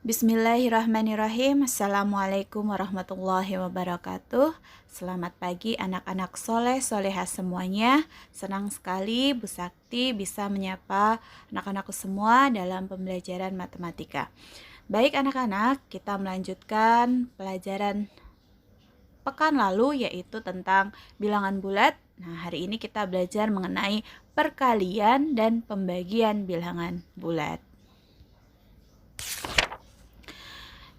Bismillahirrahmanirrahim. Assalamualaikum warahmatullahi wabarakatuh. Selamat pagi anak-anak soleh solehah semuanya. Senang sekali Bu Sakti bisa menyapa anak-anakku semua dalam pembelajaran matematika. Baik anak-anak, kita melanjutkan pelajaran pekan lalu yaitu tentang bilangan bulat. Nah, hari ini kita belajar mengenai perkalian dan pembagian bilangan bulat.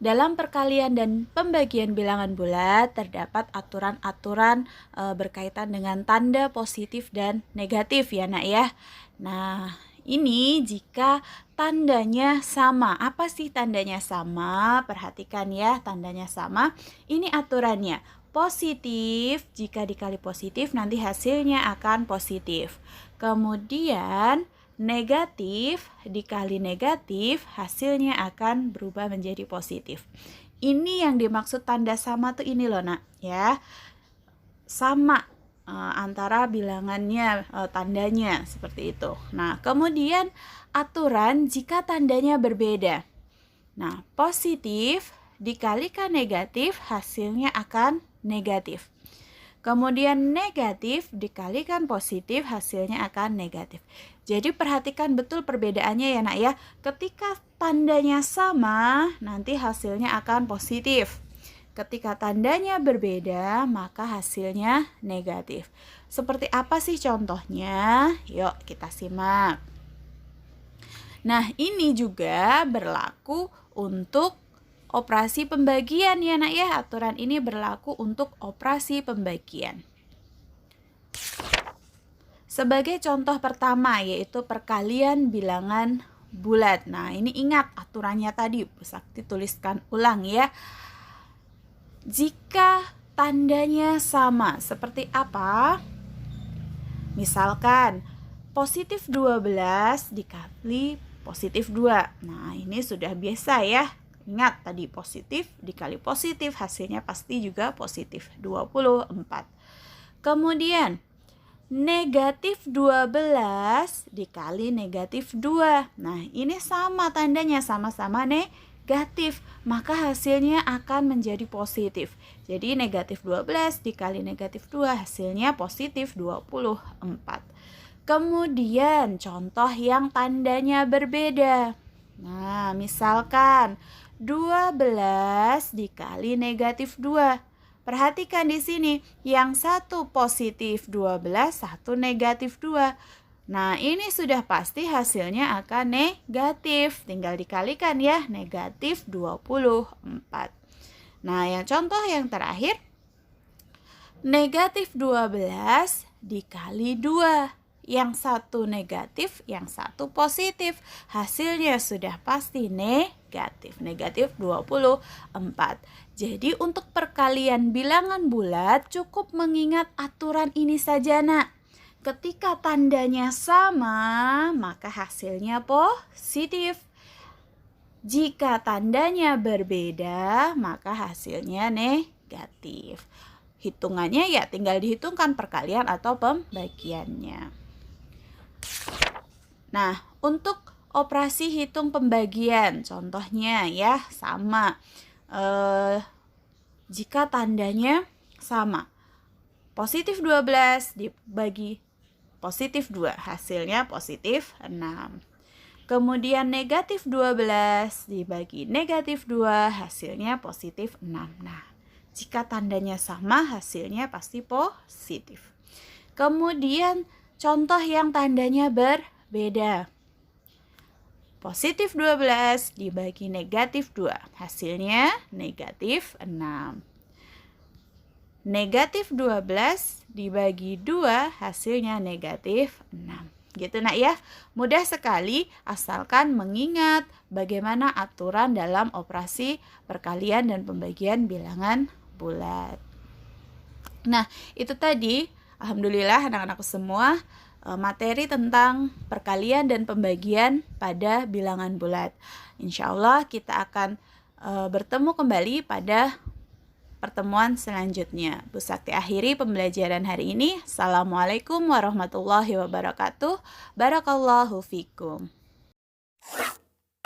Dalam perkalian dan pembagian bilangan bulat terdapat aturan-aturan berkaitan dengan tanda positif dan negatif ya nak ya. Nah, ini jika tandanya sama. Apa sih tandanya sama? Perhatikan ya, tandanya sama. Ini aturannya. Positif, jika dikali positif nanti hasilnya akan positif. Kemudian negatif dikali negatif hasilnya akan berubah menjadi positif. Ini yang dimaksud tanda sama tuh ini loh nak ya. Sama antara bilangannya, tandanya seperti itu. Nah, kemudian aturan jika tandanya berbeda. Nah, positif dikalikan negatif hasilnya akan negatif. Kemudian negatif dikalikan positif hasilnya akan negatif. Jadi perhatikan betul perbedaannya ya nak ya. Ketika tandanya sama nanti hasilnya akan positif. Ketika tandanya berbeda maka hasilnya negatif. Seperti apa sih contohnya? Yuk kita simak. Nah ini juga berlaku untuk operasi pembagian ya nak ya. Aturan ini berlaku untuk operasi pembagian. Sebagai contoh pertama yaitu perkalian bilangan bulat. Nah ini ingat aturannya tadi, Bu Sakti tuliskan ulang ya. Jika tandanya sama, seperti apa? Misalkan positif 12 dikali positif 2. Nah ini sudah biasa ya. Ingat tadi positif dikali positif hasilnya pasti juga positif 24. Kemudian negatif 12 dikali negatif 2. Nah ini sama tandanya sama-sama negatif. Maka hasilnya akan menjadi positif. Jadi negatif 12 dikali negatif 2 hasilnya positif 24. Kemudian contoh yang tandanya berbeda. Nah misalkan 12 dikali negatif 2. Perhatikan di sini, yang satu positif 12, satu negatif 2. Nah, ini sudah pasti hasilnya akan negatif. Tinggal dikalikan ya, negatif 24. Nah, yang contoh yang terakhir, negatif 12 dikali 2. Yang satu negatif, yang satu positif. Hasilnya sudah pasti negatif. Negatif 24. Jadi untuk perkalian bilangan bulat cukup mengingat aturan ini saja nak. Ketika tandanya sama, maka hasilnya positif. Jika tandanya berbeda, maka hasilnya negatif. Hitungannya ya tinggal dihitungkan perkalian atau pembagiannya. Nah, untuk operasi hitung pembagian, contohnya ya sama. Jika tandanya sama, positif 12 dibagi positif 2, hasilnya positif 6. Kemudian negatif 12 dibagi negatif 2, hasilnya positif 6. Nah, jika tandanya sama, hasilnya pasti positif. Kemudian contoh yang tandanya berbeda. Positif 12 dibagi negatif 2. Hasilnya negatif 6. Negatif 12 dibagi 2. Hasilnya negatif 6. Gitu nak ya. Mudah sekali asalkan mengingat bagaimana aturan dalam operasi perkalian dan pembagian bilangan bulat. Nah itu tadi. Alhamdulillah anak-anakku semua materi tentang perkalian dan pembagian pada bilangan bulat. Insya Allah kita akan bertemu kembali pada pertemuan selanjutnya. Bu Sakti akhiri pembelajaran hari ini. Assalamualaikum warahmatullahi wabarakatuh. Barakallahu fikum.